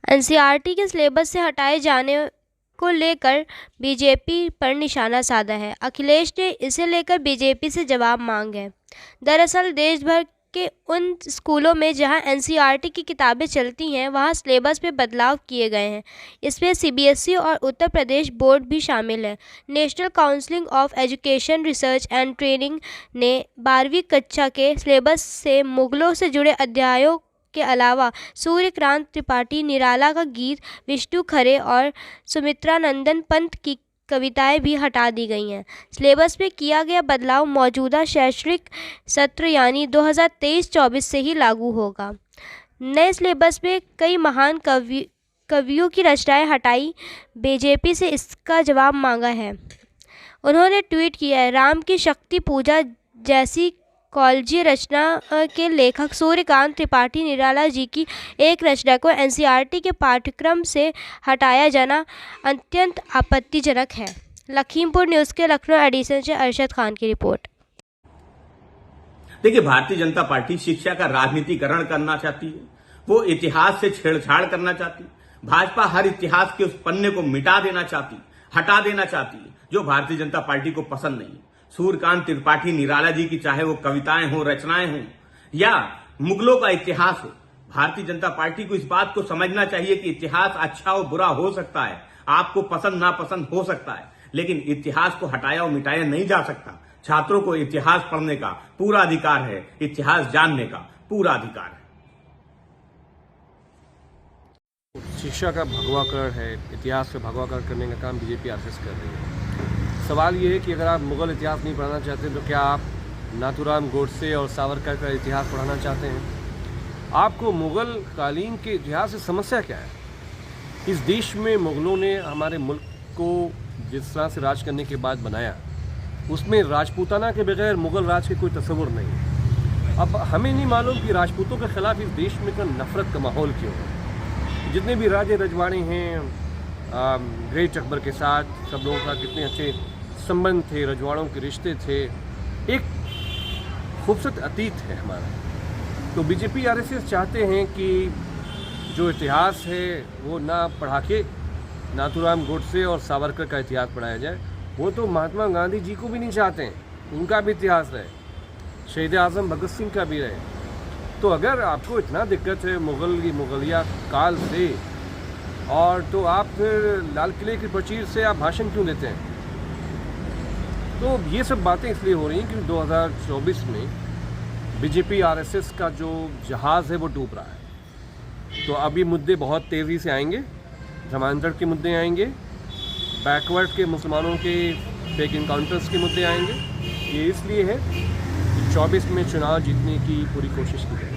NCERT के syllabus से हटाए जाने को लेकर बीजेपी पर निशाना साधा है। अखिलेश ने इसे लेकर बीजेपी से जवाब मांगे है। दरअसल देश भर के उन स्कूलों में जहां एनसीईआरटी की किताबें चलती हैं, वहां सिलेबस में बदलाव किए गए हैं। इसमें सीबीएसई और उत्तर प्रदेश बोर्ड भी शामिल है। National council of education research and training ने 12वीं कक्षा के सिलेबस से मुगलों से जुड़े अध्यायों के अलावा सूर्यकांत त्रिपाठी निराला का गीत, विष्णु खरे और सुमित्रा नंदन पंत की कविताएं भी हटा दी गई हैं। सिलेबस में किया गया बदलाव मौजूदा शैक्षणिक सत्र यानी 2023-24 से ही लागू होगा। नए सिलेबस में कई महान कवियों की रचनाएं हटाई। बीजेपी से इसका जवाब मांगा है। उन्होंने ट्वीट किया है, राम की शक्ति पूजा जैसी कॉलेजीय रचना के लेखक सूर्यकांत त्रिपाठी निराला जी की एक रचना को एनसीईआरटी के पाठ्यक्रम से हटाया जाना अत्यंत आपत्तिजनक है। लखीमपुर न्यूज़ के लखनऊ एडिशन से अरशद खान की रिपोर्ट। देखिए, भारतीय जनता पार्टी शिक्षा का राजनीतिकरण करना चाहती है। वो इतिहास से छेड़छाड़ करना चाहती है। भाजपा हर इतिहास के उस पन्ने को मिटा देना चाहती, हटा देना चाहती है जो भारतीय जनता पार्टी को पसंद नहीं है। सूर्यकांत त्रिपाठी निराला जी की चाहे वो कविताएं हो, रचनाएं हो या मुगलों का इतिहास हो, भारतीय जनता पार्टी को इस बात को समझना चाहिए कि इतिहास अच्छा और बुरा हो सकता है, आपको पसंद नापसंद हो सकता है, लेकिन इतिहास को हटाया और मिटाया नहीं जा सकता। छात्रों को इतिहास पढ़ने का पूरा अधिकार है, इतिहास जानने का पूरा अधिकार है। शिक्षा का भगवाकरण है, इतिहास का भगवाकरण करने का काम बीजेपी आरएसएस कर रही है। सवाल ये है कि अगर आप मुगल इतिहास नहीं पढ़ाना चाहते तो क्या आप नाथूराम गोडसे और सावरकर का इतिहास पढ़ाना चाहते हैं? आपको मुगल कालीन के इतिहास से समस्या क्या है? इस देश में मुगलों ने हमारे मुल्क को जिस तरह से राज करने के बाद बनाया, उसमें राजपूताना के बगैर मुगल राज के कोई तस्वुर नहीं। अब हमें नहीं मालूम कि राजपूतों के खिलाफ इस देश में इतना नफरत का माहौल क्यों है। जितने भी राजे रजवाड़े हैं, ग्रेट अकबर के साथ सब लोगों का कितने अच्छे संबंध थे, रजवाड़ों के रिश्ते थे, एक खूबसूरत अतीत है हमारा। तो बीजेपी आरएसएस चाहते हैं कि जो इतिहास है वो ना पढ़ा के नाथूराम गोडसे और सावरकर का इतिहास पढ़ाया जाए। वो तो महात्मा गांधी जी को भी नहीं चाहते हैं, उनका भी इतिहास रहे, शहीद आज़म भगत सिंह का भी रहे। तो अगर आपको इतना दिक्कत है मुगलिया काल से, और तो आप फिर लाल किले की प्राचीर से आप भाषण क्यों देते हैं? तो ये सब बातें इसलिए हो रही हैं कि 2024 में बीजेपी आरएसएस का जो जहाज़ है वो डूब रहा है। तो अभी मुद्दे बहुत तेज़ी से आएंगे, धर्मांतरण के मुद्दे आएंगे, बैकवर्ड के मुसलमानों के फेक इनकाउंटर्स के मुद्दे आएंगे। ये इसलिए है कि 24 में चुनाव जीतने की पूरी कोशिश की जाएगी।